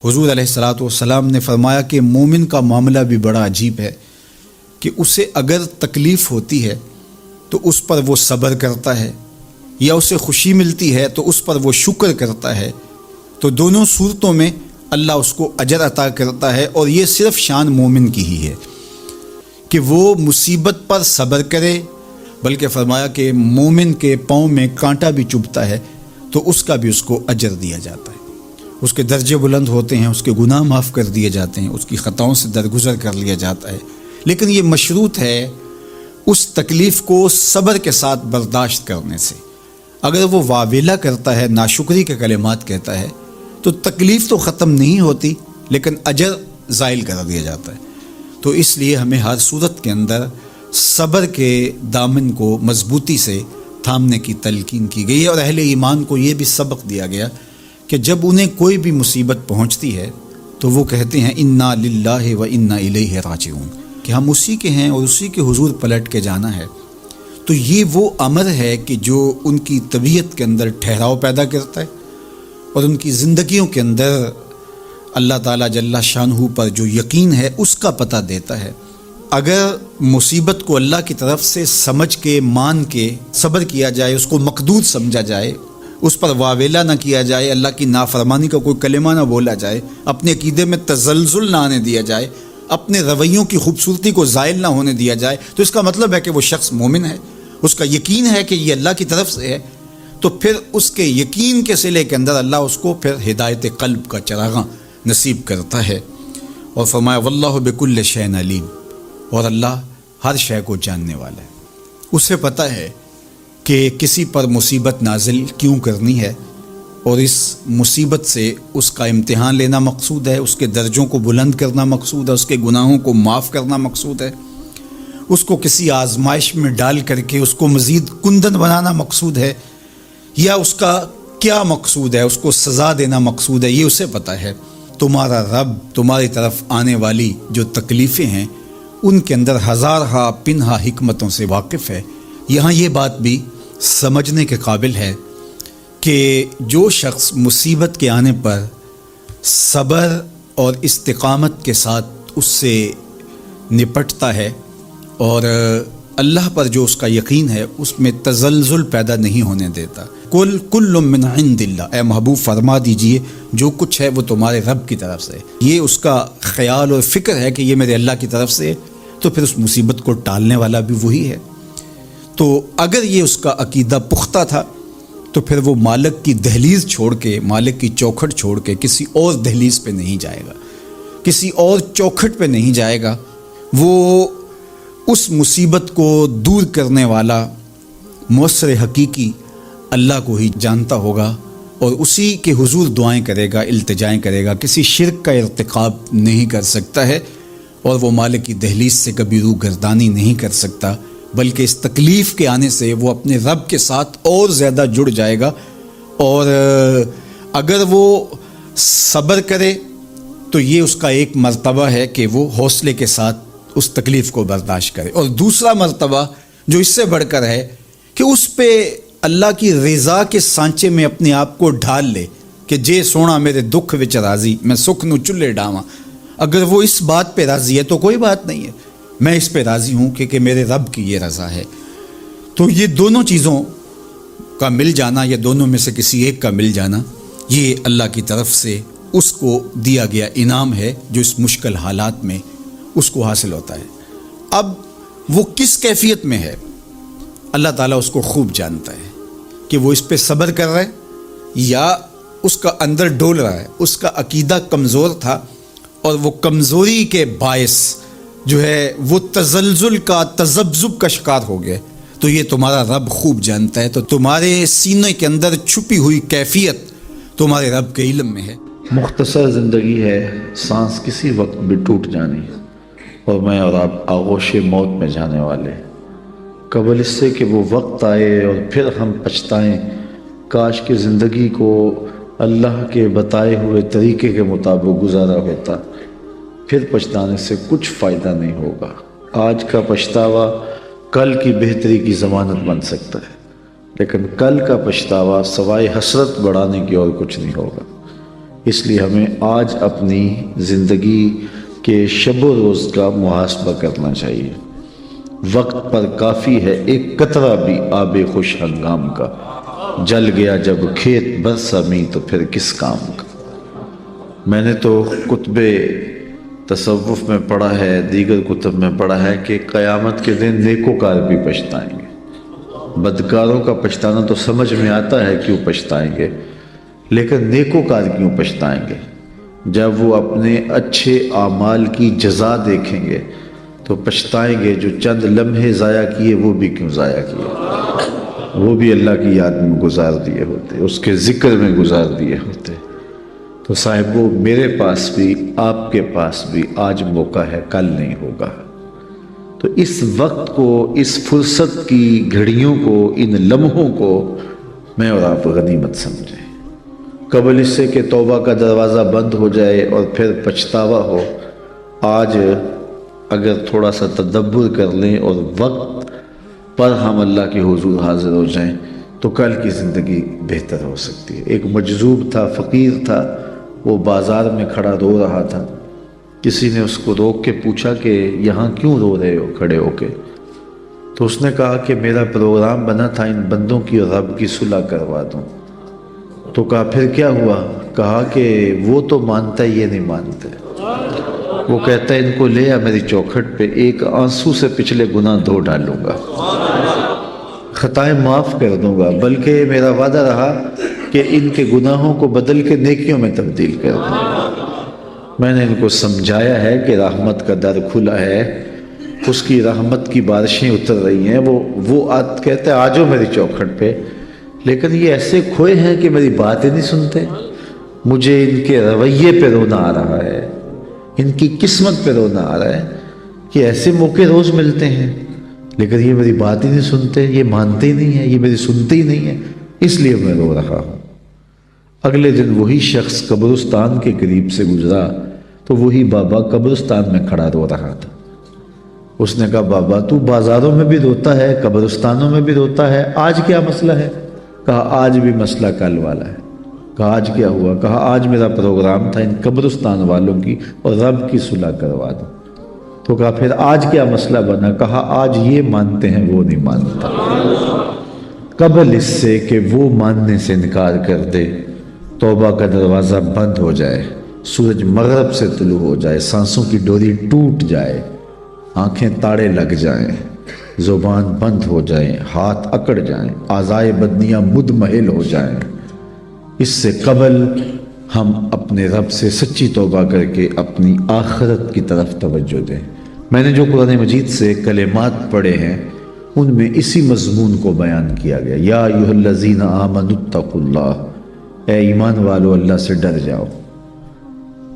حضور علیہ الصلوۃ والسلام نے فرمایا کہ مومن کا معاملہ بھی بڑا عجیب ہے کہ اسے اگر تکلیف ہوتی ہے تو اس پر وہ صبر کرتا ہے، یا اسے خوشی ملتی ہے تو اس پر وہ شکر کرتا ہے، تو دونوں صورتوں میں اللہ اس کو اجر عطا کرتا ہے۔ اور یہ صرف شان مومن کی ہی ہے کہ وہ مصیبت پر صبر کرے، بلکہ فرمایا کہ مومن کے پاؤں میں کانٹا بھی چبھتا ہے تو اس کا بھی اس کو اجر دیا جاتا ہے، اس کے درجے بلند ہوتے ہیں، اس کے گناہ معاف کر دیے جاتے ہیں، اس کی خطاؤں سے درگزر کر لیا جاتا ہے۔ لیکن یہ مشروط ہے اس تکلیف کو صبر کے ساتھ برداشت کرنے سے۔ اگر وہ واویلا کرتا ہے، ناشکری کے کلمات کہتا ہے، تو تکلیف تو ختم نہیں ہوتی لیکن اجر زائل کر دیا جاتا ہے۔ تو اس لیے ہمیں ہر صورت کے اندر صبر کے دامن کو مضبوطی سے تھامنے کی تلقین کی گئی ہے، اور اہل ایمان کو یہ بھی سبق دیا گیا کہ جب انہیں کوئی بھی مصیبت پہنچتی ہے تو وہ کہتے ہیں انا للہ و انا الیہ راجعون، کہ ہم اسی کے ہیں اور اسی کے حضور پلٹ کے جانا ہے۔ تو یہ وہ امر ہے کہ جو ان کی طبیعت کے اندر ٹھہراؤ پیدا کرتا ہے اور ان کی زندگیوں کے اندر اللہ تعالیٰ جل شانہ پر جو یقین ہے اس کا پتہ دیتا ہے۔ اگر مصیبت کو اللہ کی طرف سے سمجھ کے مان کے صبر کیا جائے، اس کو مقدور سمجھا جائے، اس پر واویلا نہ کیا جائے، اللہ کی نافرمانی کا کوئی کلمہ نہ بولا جائے، اپنے عقیدے میں تزلزل نہ آنے دیا جائے، اپنے رویوں کی خوبصورتی کو زائل نہ ہونے دیا جائے، تو اس کا مطلب ہے کہ وہ شخص مومن ہے، اس کا یقین ہے کہ یہ اللہ کی طرف سے ہے۔ تو پھر اس کے یقین کے صلے کے اندر اللہ اس کو پھر ہدایت قلب کا چراغاں نصیب کرتا ہے۔ اور فرمایا واللہ بکل شیء علیم، اور اللہ ہر شے کو جاننے والا ہے، اسے پتہ ہے کہ کسی پر مصیبت نازل کیوں کرنی ہے، اور اس مصیبت سے اس کا امتحان لینا مقصود ہے، اس کے درجوں کو بلند کرنا مقصود ہے، اس کے گناہوں کو معاف کرنا مقصود ہے، اس کو کسی آزمائش میں ڈال کر کے اس کو مزید کندن بنانا مقصود ہے، یا اس کا کیا مقصود ہے، اس کو سزا دینا مقصود ہے، یہ اسے پتہ ہے۔ تمہارا رب تمہاری طرف آنے والی جو تکلیفیں ہیں ان کے اندر ہزارہا پنہا حکمتوں سے واقف ہے۔ یہاں یہ بات بھی سمجھنے کے قابل ہے کہ جو شخص مصیبت کے آنے پر صبر اور استقامت کے ساتھ اس سے نپٹتا ہے اور اللہ پر جو اس کا یقین ہے اس میں تزلزل پیدا نہیں ہونے دیتا، کل من عند اللہ، اے محبوب فرما دیجئے جو کچھ ہے وہ تمہارے رب کی طرف سے، یہ اس کا خیال اور فکر ہے کہ یہ میرے اللہ کی طرف سے ہے، تو پھر اس مصیبت کو ٹالنے والا بھی وہی ہے۔ تو اگر یہ اس کا عقیدہ پختہ تھا تو پھر وہ مالک کی دہلیز چھوڑ کے، مالک کی چوکھٹ چھوڑ کے کسی اور دہلیز پہ نہیں جائے گا، کسی اور چوکھٹ پہ نہیں جائے گا، وہ اس مصیبت کو دور کرنے والا مؤثر حقیقی اللہ کو ہی جانتا ہوگا اور اسی کے حضور دعائیں کرے گا، التجائیں کرے گا، کسی شرک کا ارتکاب نہیں کر سکتا ہے، اور وہ مالک کی دہلیز سے کبھی روح گردانی نہیں کر سکتا، بلکہ اس تکلیف کے آنے سے وہ اپنے رب کے ساتھ اور زیادہ جڑ جائے گا۔ اور اگر وہ صبر کرے تو یہ اس کا ایک مرتبہ ہے کہ وہ حوصلے کے ساتھ اس تکلیف کو برداشت کرے، اور دوسرا مرتبہ جو اس سے بڑھ کر ہے کہ اس پہ اللہ کی رضا کے سانچے میں اپنے آپ کو ڈھال لے کہ جے سونا میرے دکھ وچ راضی، میں سکھ نو چلے ڈاواں۔ اگر وہ اس بات پہ راضی ہے تو کوئی بات نہیں ہے، میں اس پہ راضی ہوں کہ میرے رب کی یہ رضا ہے۔ تو یہ دونوں چیزوں کا مل جانا، یا دونوں میں سے کسی ایک کا مل جانا، یہ اللہ کی طرف سے اس کو دیا گیا انعام ہے جو اس مشکل حالات میں اس کو حاصل ہوتا ہے۔ اب وہ کس کیفیت میں ہے اللہ تعالیٰ اس کو خوب جانتا ہے کہ وہ اس پہ صبر کر رہا ہے یا اس کا اندر ڈول رہا ہے، اس کا عقیدہ کمزور تھا اور وہ کمزوری کے باعث جو ہے وہ تزلزل کا، تذبذب کا شکار ہو گئے، تو یہ تمہارا رب خوب جانتا ہے۔ تو تمہارے سینے کے اندر چھپی ہوئی کیفیت تمہارے رب کے علم میں ہے۔ مختصر زندگی ہے، سانس کسی وقت بھی ٹوٹ جانی، اور میں اور آپ آغوش موت میں جانے والے، قبل اس سے کہ وہ وقت آئے اور پھر ہم پچھتائیں۔ کاش کہ زندگی کو اللہ کے بتائے ہوئے طریقے کے مطابق گزارا ہوتا، پھر پچھتانے سے کچھ فائدہ نہیں ہوگا۔ آج کا پچھتاوا کل کی بہتری کی ضمانت بن سکتا ہے، لیکن کل کا پچھتاوا سوائے حسرت بڑھانے کی اور کچھ نہیں ہوگا۔ اس لیے ہمیں آج اپنی زندگی کے شب و روز کا محاسبہ کرنا چاہیے۔ وقت پر کافی ہے ایک قطرہ بھی آب خوش ہنگام کا، جل گیا جب کھیت برسا می تو پھر کس کام کا۔ میں نے تو کتب تصوف میں پڑھا ہے، دیگر کتب میں پڑھا ہے کہ قیامت کے دن نیکوکار بھی پچھتائیں گے۔ بدکاروں کا پچھتانا تو سمجھ میں آتا ہے کیوں پچھتائیں گے، لیکن نیکوکار کیوں پچھتائیں گے؟ جب وہ اپنے اچھے اعمال کی جزا دیکھیں گے تو پچھتائیں گے، جو چند لمحے ضائع کیے وہ بھی کیوں ضائع کیے، وہ بھی اللہ کی یاد میں گزار دیے ہوتے، اس کے ذکر میں گزار دیے ہوتے۔ تو صاحبو، میرے پاس بھی آپ کے پاس بھی آج موقع ہے، کل نہیں ہوگا۔ تو اس وقت کو، اس فرصت کی گھڑیوں کو، ان لمحوں کو میں اور آپ غنیمت سمجھیں، قبل اس سے کہ توبہ کا دروازہ بند ہو جائے اور پھر پچھتاوا ہو۔ آج اگر تھوڑا سا تدبر کر لیں اور وقت پر ہم اللہ کے حضور حاضر ہو جائیں تو کل کی زندگی بہتر ہو سکتی ہے۔ ایک مجذوب تھا، فقیر تھا، وہ بازار میں کھڑا رو رہا تھا۔ کسی نے اس کو روک کے پوچھا کہ یہاں کیوں رو رہے ہو کھڑے ہو کے؟ تو اس نے کہا کہ میرا پروگرام بنا تھا ان بندوں کی اور رب کی صلح کروا دوں۔ تو کہا پھر کیا ہوا؟ کہا کہ وہ تو مانتا ہے، یہ نہیں مانتے۔ وہ کہتا ہے ان کو لے آ میری چوکھٹ پہ، ایک آنسو سے پچھلے گناہ دھو ڈالوں گا، خطائیں معاف کر دوں گا، بلکہ میرا وعدہ رہا کہ ان کے گناہوں کو بدل کے نیکیوں میں تبدیل کر دوں گا۔ میں نے ان کو سمجھایا ہے کہ رحمت کا در کھلا ہے، اس کی رحمت کی بارشیں اتر رہی ہیں۔ وہ کہتے ہیں آ جاؤ میری چوکھٹ پہ، لیکن یہ ایسے کھوئے ہیں کہ میری بات ہی نہیں سنتے۔ مجھے ان کے رویے پہ رونا آ رہا ہے، ان کی قسمت پہ رونا آ رہا ہے کہ ایسے موقع روز ملتے ہیں لیکن یہ میری بات ہی نہیں سنتے، یہ مانتے ہی نہیں ہیں، یہ میری سنتے ہی نہیں ہیں، اس لیے میں رو رہا ہوں۔ اگلے دن وہی شخص قبرستان کے قریب سے گزرا تو وہی بابا قبرستان میں کھڑا رو رہا تھا۔ اس نے کہا بابا تو بازاروں میں بھی روتا ہے، قبرستانوں میں بھی روتا ہے، آج کیا مسئلہ ہے؟ کہا آج بھی مسئلہ کل والا ہے۔ کہا آج کیا ہوا؟ کہا آج میرا پروگرام تھا ان قبرستان والوں کی اور رب کی صلح کروا دو۔ تو کہا پھر آج کیا مسئلہ بنا؟ کہا آج یہ مانتے ہیں وہ نہیں مانتا۔ قبل اس سے کہ وہ ماننے سے انکار کر دے، توبہ کا دروازہ بند ہو جائے، سورج مغرب سے طلوع ہو جائے، سانسوں کی ڈوری ٹوٹ جائے، آنکھیں تاڑے لگ جائیں، زبان بند ہو جائیں، ہاتھ اکڑ جائیں، اعضائے بدنیاں مدمحل ہو جائیں، اس سے قبل ہم اپنے رب سے سچی توبہ کر کے اپنی آخرت کی طرف توجہ دیں۔ میں نے جو قرآن مجید سے کلمات پڑھے ہیں ان میں اسی مضمون کو بیان کیا گیا، یا ایھا الذین آمنوا اتقوا اللہ، اے ایمان والو اللہ سے ڈر جاؤ،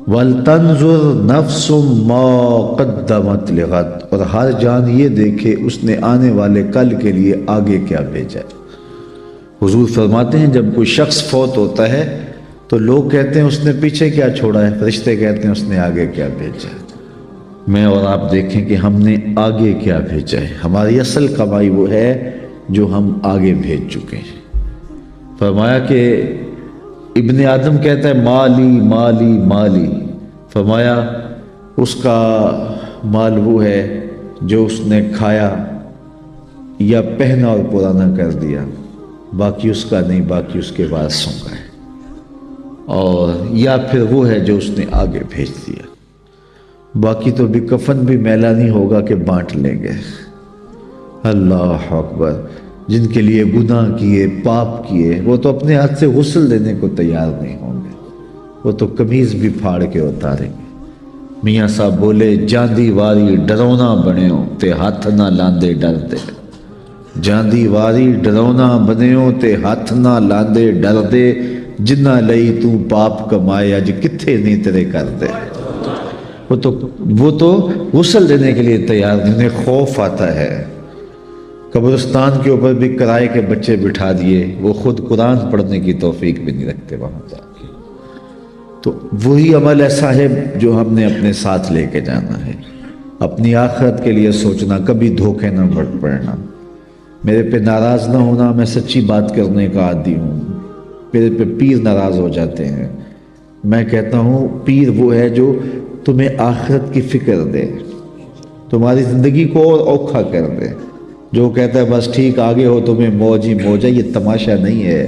وَلْتَنْظُرْ نَفْسٌ مَا قَدَّمَتْ لِغَدٍ، اور ہر جان یہ دیکھے اس نے آنے والے کل کے لیے آگے کیا بھیجا ہے۔ حضور فرماتے ہیں جب کوئی شخص فوت ہوتا ہے تو لوگ کہتے ہیں اس نے پیچھے کیا چھوڑا ہے، فرشتے کہتے ہیں اس نے آگے کیا بھیجا ہے۔ میں اور آپ دیکھیں کہ ہم نے آگے کیا بھیجا ہے۔ ہماری اصل کمائی وہ ہے جو ہم آگے بھیج چکے ہیں۔ فرمایا کہ ابن آدم کہتا ہے مالی مالی مالی، فرمایا اس کا مال وہ ہے جو اس نے کھایا یا پہنا اور پرانا کر دیا، باقی اس کا نہیں، باقی اس کے وارثوں کا ہے، اور یا پھر وہ ہے جو اس نے آگے بھیج دیا، باقی تو بھی کفن بھی میلا نہیں ہوگا کہ بانٹ لیں گے۔ اللہ اکبر، جن کے لیے گناہ کیے، پاپ کیے، وہ تو اپنے ہاتھ سے غسل دینے کو تیار نہیں ہوں گے، وہ تو قمیض بھی پھاڑ کے اتاریں گے۔ میاں صاحب بولے جاندی واری ڈرونا بنیو تے ہاتھ نہ لاندے ڈردے، جاندی واری ڈرونا بنیو تے ہاتھ نہ لاندے ڈردے، جنہ لئی تو پاپ کمائے اج کتھے نہیں تیرے کر دے۔ وہ تو غسل دینے کے لیے تیار نہیں، انہیں خوف آتا ہے۔ قبرستان کے اوپر بھی کرائے کے بچے بٹھا دیے، وہ خود قرآن پڑھنے کی توفیق بھی نہیں رکھتے وہاں جا کے۔ تو وہی عمل ہے صاحب جو ہم نے اپنے ساتھ لے کے جانا ہے، اپنی آخرت کے لیے سوچنا، کبھی دھوکے نہ پڑنا۔ میرے پہ ناراض نہ ہونا، میں سچی بات کرنے کا عادی ہوں، میرے پہ پیر ناراض ہو جاتے ہیں، میں کہتا ہوں پیر وہ ہے جو تمہیں آخرت کی فکر دے، تمہاری زندگی کو اور اوکھا کر دے۔ جو کہتا ہے بس ٹھیک آگے ہو تمہیں موج ہی موج ہے، یہ تماشا نہیں ہے،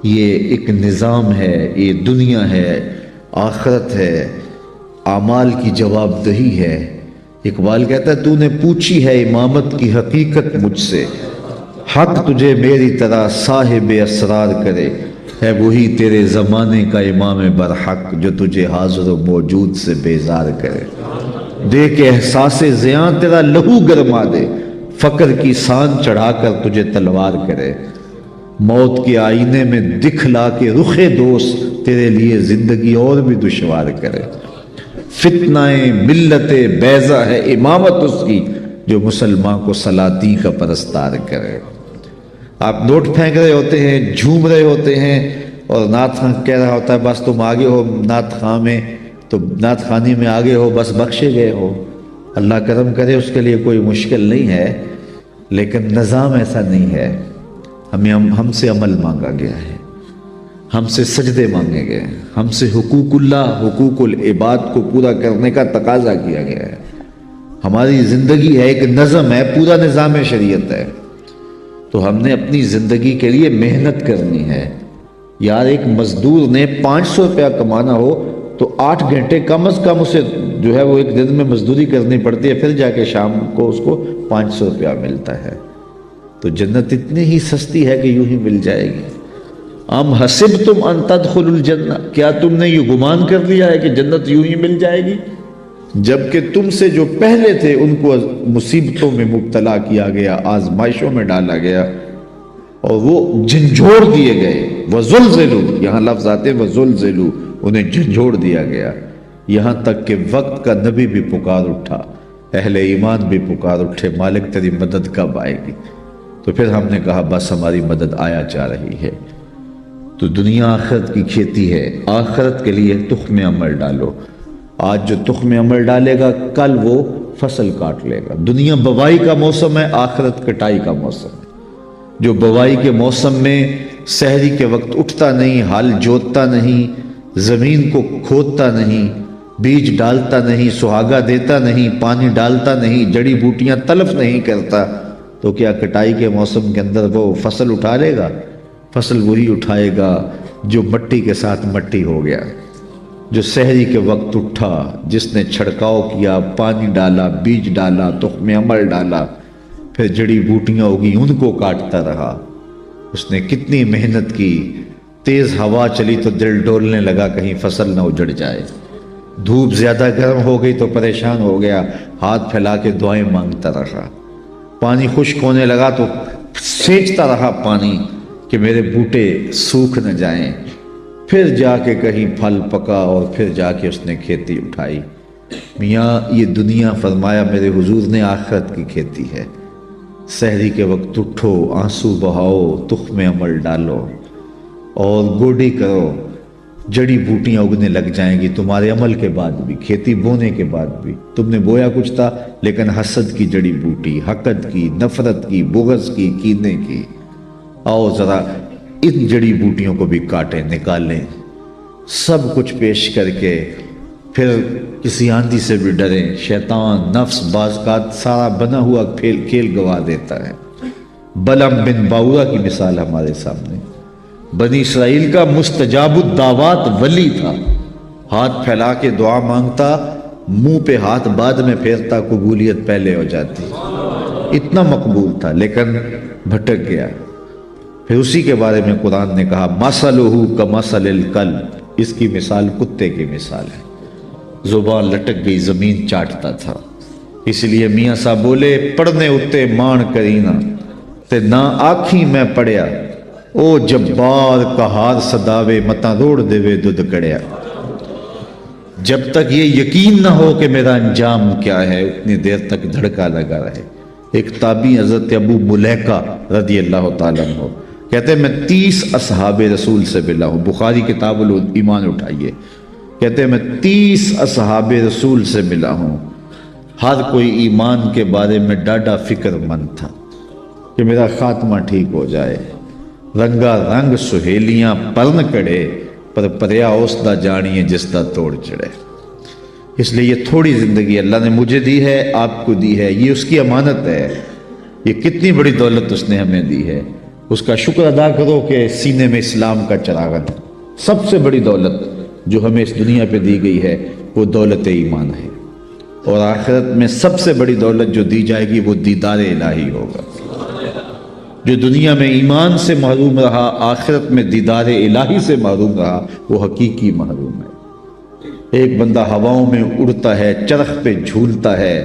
یہ ایک نظام ہے، یہ دنیا ہے، آخرت ہے، اعمال کی جواب دہی ہے۔ اقبال کہتا ہے تو نے پوچھی ہے امامت کی حقیقت مجھ سے، حق تجھے میری طرح صاحب اسرار کرے، ہے وہی تیرے زمانے کا امام برحق جو تجھے حاضر و موجود سے بیزار کرے، دے کے احساس زیاں تیرا لہو گرما دے، فقر کی سان چڑھا کر تجھے تلوار کرے، موت کے آئینے میں دکھلا کے رخ دوست تیرے لیے زندگی اور بھی دشوار کرے، فتنہ ملت بیضا ہے امامت اس کی جو مسلمان کو سلاطین کا پرستار کرے۔ آپ نوٹ پھینک رہے ہوتے ہیں، جھوم رہے ہوتے ہیں، اور نعت خواں کہہ رہا ہوتا ہے بس تم آگے ہو نعت خواں میں، تو نعت خوانی میں آگے ہو، بس بخشے گئے ہو، اللہ کرم کرے، اس کے لیے کوئی مشکل نہیں ہے، لیکن نظام ایسا نہیں ہے۔ ہم سے عمل مانگا گیا ہے، ہم سے سجدے مانگے گئے ہیں، ہم سے حقوق اللہ، حقوق العباد کو پورا کرنے کا تقاضا کیا گیا ہے۔ ہماری زندگی ہے، ایک نظم ہے، پورا نظام شریعت ہے، تو ہم نے اپنی زندگی کے لیے محنت کرنی ہے۔ یار ایک مزدور نے 500 روپیہ کمانا ہو تو 8 گھنٹے کم از کم اسے جو ہے وہ ایک دن میں مزدوری کرنی پڑتی ہے، پھر جا کے شام کو اس کو 500 روپیہ ملتا ہے۔ تو جنت اتنی ہی سستی ہے کہ یوں ہی مل جائے گی۔ ام حسبتم ان تدخلوا الجنہ، کیا تم نے یہ گمان کر لیا ہے کہ جنت یوں ہی مل جائے گی؟ جبکہ تم سے جو پہلے تھے ان کو مصیبتوں میں مبتلا کیا گیا، آزمائشوں میں ڈالا گیا، اور وہ جھنجھوڑ دیے گئے۔ وَزُلْزِلُوا، یہاں لفظ آتے ہیں وَزُلْزِلُوا، انہیں جھنجھوڑ دیا گیا، یہاں تک کہ وقت کا نبی بھی پکار اٹھا، اہل ایمان بھی پکار اٹھے، مالک تیری مدد کب آئے گی؟ تو پھر ہم نے کہا بس ہماری مدد آیا جا رہی ہے۔ تو دنیا آخرت کی کھیتی ہے، آخرت کے لیے تخم عمل ڈالو۔ آج جو تخم عمل ڈالے گا کل وہ فصل کاٹ لے گا۔ دنیا بوائی کا موسم ہے، آخرت کٹائی کا موسم ہے۔ جو بوائی کے موسم میں سحری کے وقت اٹھتا نہیں، ہل جوتتا نہیں، زمین کو کھودتا نہیں، بیج ڈالتا نہیں، سہاگا دیتا نہیں، پانی ڈالتا نہیں، جڑی بوٹیاں تلف نہیں کرتا، تو کیا کٹائی کے موسم کے اندر وہ فصل اٹھا لے گا؟ فصل وہی اٹھائے گا جو مٹی کے ساتھ مٹی ہو گیا، جو سحری کے وقت اٹھا، جس نے چھڑکاؤ کیا، پانی ڈالا، بیج ڈالا، تخم عمل ڈالا، پھر جڑی بوٹیاں ہوگی ان کو کاٹتا رہا۔ اس نے کتنی محنت کی، تیز ہوا چلی تو دل ڈولنے لگا کہیں فصل نہ اجڑ جائے، دھوپ زیادہ گرم ہو گئی تو پریشان ہو گیا، ہاتھ پھیلا کے دعائیں مانگتا رہا، پانی خشک ہونے لگا تو سینچتا رہا پانی کہ میرے بوٹے سوکھ نہ جائیں، پھر جا کے کہیں پھل پکا اور پھر جا کے اس نے کھیتی اٹھائی۔ میاں یہ دنیا فرمایا میرے حضور نے آخرت کی کھیتی ہے۔ سحری کے وقت اٹھو، آنسو بہاؤ، تخم عمل ڈالو اور گوڈی کرو، جڑی بوٹیاں اگنے لگ جائیں گی تمہارے عمل کے بعد بھی، کھیتی بونے کے بعد بھی۔ تم نے بویا کچھ تھا لیکن حسد کی جڑی بوٹی، حقد کی، نفرت کی، بغض کی، کینے کی، آؤ ذرا ان جڑی بوٹیوں کو بھی کاٹیں، نکالیں، سب کچھ پیش کر کے پھر کسی آندھی سے بھی ڈریں۔ شیطان نفس بعض کا سارا بنا ہوا کھیل گوا دیتا ہے۔ بلعم بن باورا کی مثال ہمارے سامنے، بنی اسرائیل کا مستجاب الدعوات ولی تھا، ہاتھ پھیلا کے دعا مانگتا، منہ پہ ہاتھ بعد میں پھیرتا، قبولیت پہلے ہو جاتی، اتنا مقبول تھا، لیکن بھٹک گیا۔ پھر اسی کے بارے میں قرآن نے کہا مثلہ کمثل الکلب، اس کی مثال کتے کی مثال ہے، زبان لٹک گئی، زمین چاٹتا تھا۔ اس لیے میاں صاحب بولے پڑھنے اتے مان کرینا تے نہ آکھی میں پڑھیا، او جبار کہار صداوے متا روڑ دے وے دودھ کڑیا۔ جب تک یہ یقین نہ ہو کہ میرا انجام کیا ہے اتنی دیر تک دھڑکا لگا رہے۔ ایک تابعی حضرت ابو ملیکہ رضی اللہ تعالیٰ عنہ کہتے ہیں میں 30 اصحاب رسول سے ملا ہوں، بخاری کتاب الایمان اٹھائیے، کہتے ہیں میں 30 اصحاب رسول سے ملا ہوں، ہر کوئی ایمان کے بارے میں ڈاڈا فکر مند تھا کہ میرا خاتمہ ٹھیک ہو جائے۔ رنگا رنگ سہیلیاں پرن کڑے، پر پریا اس دا جانیے جس دا توڑ چڑھے۔ اس لیے یہ تھوڑی زندگی اللہ نے مجھے دی ہے، آپ کو دی ہے، یہ اس کی امانت ہے۔ یہ کتنی بڑی دولت اس نے ہمیں دی ہے، اس کا شکر ادا کرو کہ سینے میں اسلام کا چراغن ہے۔ سب سے بڑی دولت جو ہمیں اس دنیا پہ دی گئی ہے وہ دولت ایمان ہے، اور آخرت میں سب سے بڑی دولت جو دی جائے گی وہ دیدار الہی ہوگا۔ جو دنیا میں ایمان سے محروم رہا، آخرت میں دیدار الہی سے محروم رہا، وہ حقیقی محروم ہے۔ ایک بندہ ہواؤں میں اڑتا ہے، چرخ پہ جھولتا ہے،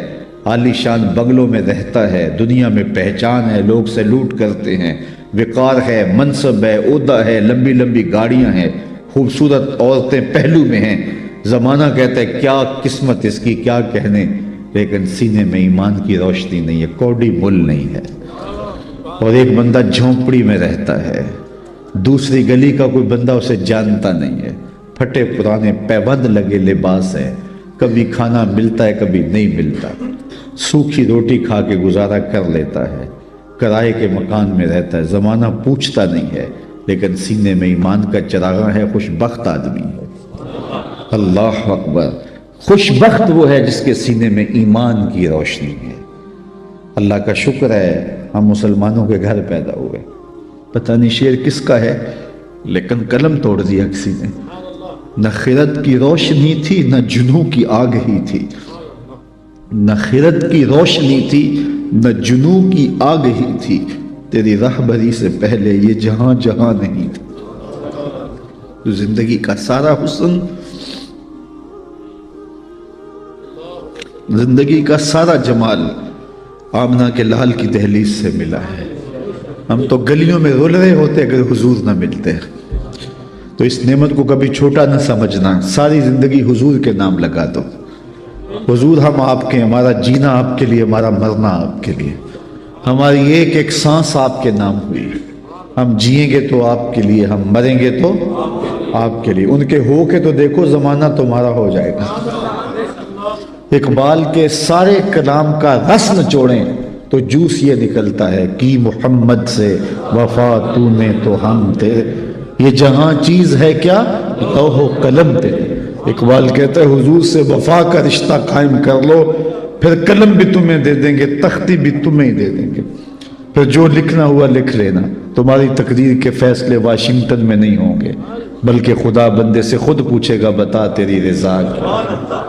عالی شان بنگلوں میں رہتا ہے، دنیا میں پہچان ہے، لوگ سیلوٹ کرتے ہیں، وقار ہے، منصب ہے، عہدہ ہے، لمبی لمبی گاڑیاں ہیں، خوبصورت عورتیں پہلو میں ہیں، زمانہ کہتا ہے کیا قسمت اس کی، کیا کہنے، لیکن سینے میں ایمان کی روشنی نہیں ہے، کوڑی مل نہیں ہے۔ اور ایک بندہ جھونپڑی میں رہتا ہے، دوسری گلی کا کوئی بندہ اسے جانتا نہیں ہے، پھٹے پرانے پیبند لگے لباس ہے، کبھی کھانا ملتا ہے کبھی نہیں ملتا، سوکھی روٹی کھا کے گزارا کر لیتا ہے، کرائے کے مکان میں رہتا ہے، زمانہ پوچھتا نہیں ہے، لیکن سینے میں ایمان کا چراغاں ہے، خوش بخت آدمی ہے۔ اللہ اکبر، خوش بخت وہ ہے جس کے سینے میں ایمان کی روشنی ہے۔ اللہ کا شکر ہے ہم مسلمانوں کے گھر پیدا ہوئے۔ پتہ نہیں شعر کس کا ہے، لیکن قلم توڑ دیا کسی نے۔ نہ خرد کی روشنی تھی نہ جنوں کی آگ ہی تھی، نہ خرد کی روشنی تھی نہ جنوں کی آگ ہی تھی، تیری رہبری سے پہلے یہ جہاں جہاں نہیں تھا۔ تو زندگی کا سارا حسن، زندگی کا سارا جمال آمنہ کے لال کی دہلیز سے ملا ہے۔ ہم تو گلیوں میں رول رہے ہوتے اگر حضور نہ ملتے۔ تو اس نعمت کو کبھی چھوٹا نہ سمجھنا، ساری زندگی حضور کے نام لگا دو۔ حضور ہم آپ کے، ہمارا جینا آپ کے لیے، ہمارا مرنا آپ کے لیے، ہماری ایک ایک سانس آپ کے نام ہوئی۔ ہم جئیں گے تو آپ کے لیے، ہم مریں گے تو آپ کے لیے۔ ان کے ہو کے تو دیکھو زمانہ تمہارا ہو جائے گا۔ اقبال کے سارے کلام کا رس نچوڑیں تو جوس یہ نکلتا ہے، کی محمد سے وفا تو نے تو ہم تیرے، یہ جہاں چیز ہے کیا لوح و قلم تیرے۔ اقبال کہتا ہے حضور سے وفا کا رشتہ قائم کر لو، پھر قلم بھی تمہیں دے دیں گے، تختی بھی تمہیں دے دیں گے، پھر جو لکھنا ہوا لکھ لینا۔ تمہاری تقدیر کے فیصلے واشنگٹن میں نہیں ہوں گے، بلکہ خدا بندے سے خود پوچھے گا بتا تیری رضا کیا،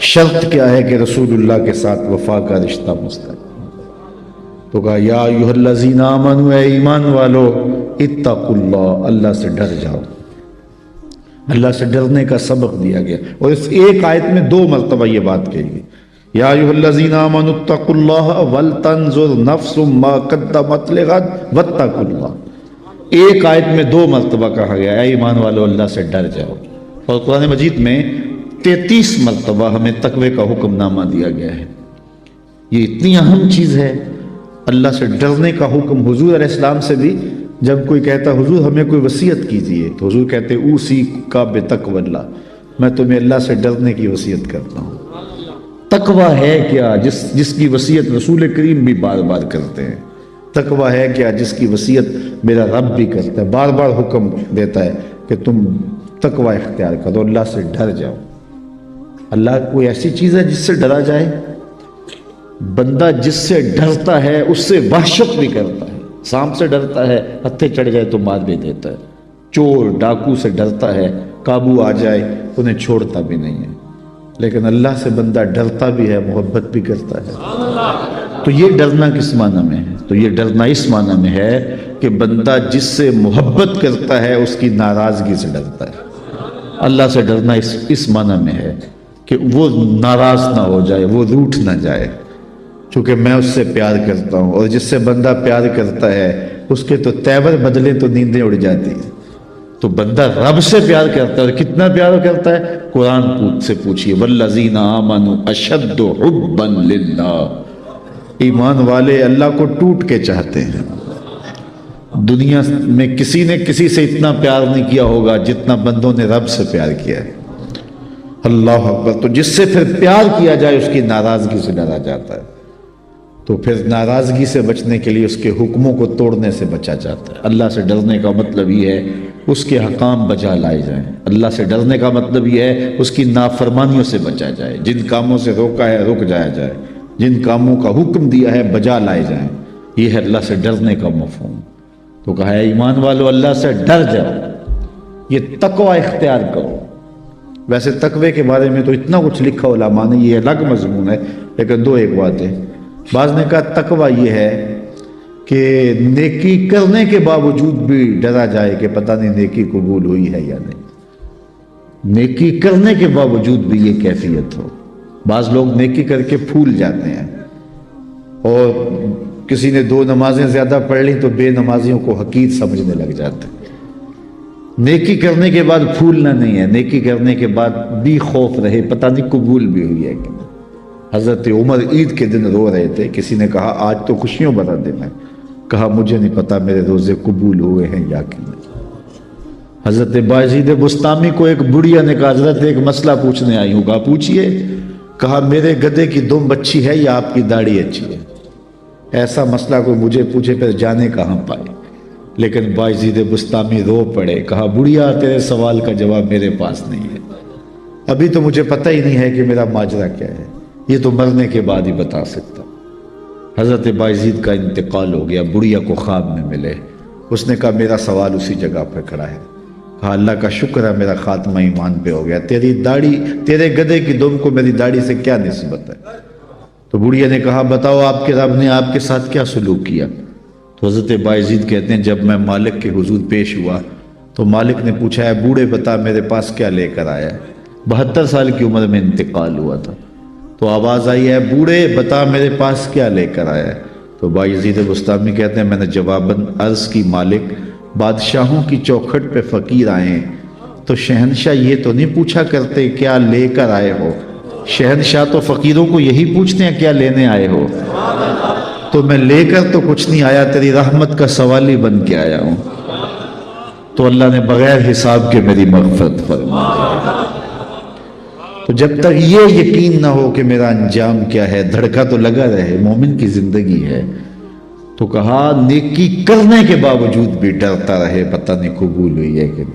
شرط کیا ہے کہ رسول اللہ کے ساتھ وفا کا رشتہ مستقیم۔ تو کہا یا ایھا الذین آمنوا، اے ایمان والو، اتقوا اللہ، اللہ سے ڈر جاؤ۔ اللہ سے ڈرنے کا سبق دیا گیا، اور اس ایک آیت میں 2 مرتبہ یہ بات کہی گئی، یا ایھا الذین آمنوا اتقوا اللہ ولتنظر نفس ما قدمت لغد واتقوا اللہ۔ ایک آیت میں 2 مرتبہ کہا گیا اے ایمان والو اللہ سے ڈر جاؤ، اور قرآن مجید میں 33 مرتبہ ہمیں تقوی کا حکم نامہ دیا گیا ہے۔ یہ اتنی اہم چیز ہے، اللہ سے ڈرنے کا حکم۔ حضور علیہ السلام سے بھی جب کوئی کہتا حضور ہمیں کوئی وصیت کیجئے، تو حضور کہتے اوصی کا بتقوی اللہ، میں تمہیں اللہ سے ڈرنے کی وصیت کرتا ہوں۔ تقوی ہے کیا جس کی وصیت رسول کریم بھی بار بار کرتے ہیں؟ تقوی ہے کیا جس کی وصیت میرا رب بھی کرتا ہے، بار بار حکم دیتا ہے کہ تم تقوی اختیار کرو، اللہ سے ڈر جاؤ۔ اللہ کوئی ایسی چیز ہے جس سے ڈرا جائے؟ بندہ جس سے ڈرتا ہے اس سے وحشت بھی کرتا ہے۔ سانپ سے ڈرتا ہے، ہتھے چڑھ جائے تو مار بھی دیتا ہے۔ چور ڈاکو سے ڈرتا ہے، قابو آ جائے انہیں چھوڑتا بھی نہیں ہے۔ لیکن اللہ سے بندہ ڈرتا بھی ہے، محبت بھی کرتا ہے۔ تو یہ ڈرنا کس معنی میں ہے؟ تو یہ ڈرنا اس معنی میں ہے کہ بندہ جس سے محبت کرتا ہے اس کی ناراضگی سے ڈرتا ہے۔ اللہ سے ڈرنا اس معنی میں ہے کہ وہ ناراض نہ ہو جائے، وہ روٹھ نہ جائے، چونکہ میں اس سے پیار کرتا ہوں، اور جس سے بندہ پیار کرتا ہے اس کے تو تیور بدلے تو نیندیں اڑ جاتی ہیں۔ تو بندہ رب سے پیار کرتا ہے، اور کتنا پیار کرتا ہے؟ قرآن سے پوچھئے والذین آمنوا اشد حبا للہ، ایمان والے اللہ کو ٹوٹ کے چاہتے ہیں۔ دنیا میں کسی نے کسی سے اتنا پیار نہیں کیا ہوگا جتنا بندوں نے رب سے پیار کیا ہے۔ اللہ اکبر۔ تو جس سے پھر پیار کیا جائے اس کی ناراضگی سے ڈرا جاتا ہے۔ تو پھر ناراضگی سے بچنے کے لیے اس کے حکموں کو توڑنے سے بچا جاتا ہے۔ اللہ سے ڈرنے کا مطلب یہ ہے اس کے حکام بجا لائے جائیں۔ اللہ سے ڈرنے کا مطلب یہ ہے اس کی نافرمانیوں سے بچا جائے، جن کاموں سے روکا ہے رک جایا جائے، جن کاموں کا حکم دیا ہے بجا لائے جائیں۔ یہ ہے اللہ سے ڈرنے کا مفہوم۔ تو کہا ہے ایمان والو اللہ سے ڈر جاؤ، یہ تقوی اختیار کرو۔ ویسے تقوی کے بارے میں تو اتنا کچھ لکھا علماء نے، یہ الگ مضمون ہے، لیکن دو ایک باتیں۔ بعض نے کہا تقوی یہ ہے کہ نیکی کرنے کے باوجود بھی ڈرا جائے کہ پتہ نہیں نیکی قبول ہوئی ہے یا نہیں، نیکی کرنے کے باوجود بھی یہ کیفیت ہو۔ بعض لوگ نیکی کر کے پھول جاتے ہیں، اور کسی نے 2 نمازیں زیادہ پڑھ لی تو بے نمازیوں کو حقیر سمجھنے لگ جاتے ہیں۔ نیکی کرنے کے بعد پھولنا نہیں ہے، نیکی کرنے کے بعد بھی خوف رہے پتہ نہیں قبول بھی ہوئی ہے کہ نہیں۔ حضرت عمر عید کے دن رو رہے تھے، کسی نے کہا آج تو خوشیوں بھرا دن ہے، کہا مجھے نہیں پتا میرے روزے قبول ہوئے ہیں یا کہ نہیں۔ حضرت بایزید بسطامی کو ایک بڑھیا نے کہا حضرت ایک مسئلہ پوچھنے آئی ہوں، کہا پوچھئے۔ کہا میرے گدھے کی دم اچھی ہے یا آپ کی داڑھی اچھی ہے؟ ایسا مسئلہ کوئی مجھے پوچھے پھر جانے کہاں پائے۔ لیکن بایزید بسطامی رو پڑے، کہا بڑھیا تیرے سوال کا جواب میرے پاس نہیں ہے، ابھی تو مجھے پتہ ہی نہیں ہے کہ میرا ماجرا کیا ہے، یہ تو مرنے کے بعد ہی بتا سکتا ہوں۔ حضرت بایزید کا انتقال ہو گیا، بڑھیا کو خواب میں ملے، اس نے کہا میرا سوال اسی جگہ پہ کھڑا ہے۔ کہا اللہ کا شکر ہے میرا خاتمہ ایمان پہ ہو گیا، تیری داڑھی تیرے گدھے کی دم کو میری داڑھی سے کیا نسبت ہے؟ تو بڑھیا نے کہا بتاؤ آپ کے رب نے آپ کے ساتھ کیا سلوک کیا؟ تو حضرت بایزید کہتے ہیں جب میں مالک کے حضور پیش ہوا تو مالک نے پوچھا ہے بوڑھے بتا میرے پاس کیا لے کر آیا ہے؟ 72 سال کی عمر میں انتقال ہوا تھا۔ تو آواز آئی ہے بوڑھے بتا میرے پاس کیا لے کر آیا ہے؟ تو بایزید بسطامی کہتے ہیں میں نے جواباً عرض کی مالک بادشاہوں کی چوکھٹ پہ فقیر آئے ہیں تو شہنشاہ یہ تو نہیں پوچھا کرتے کیا لے کر آئے ہو، شہنشاہ تو فقیروں کو یہی پوچھتے ہیں کیا لینے آئے ہو، تو میں لے کر تو کچھ نہیں آیا، تیری رحمت کا سوالی بن کے آیا ہوں۔ تو اللہ نے بغیر حساب کے میری مغفرت فرمائی۔ تو جب تک یہ یقین نہ ہو کہ میرا انجام کیا ہے، دھڑکا تو لگا رہے، مومن کی زندگی ہے۔ تو کہا نیکی کرنے کے باوجود بھی ڈرتا رہے پتہ نہیں قبول ہوئی ہے کہ نہیں۔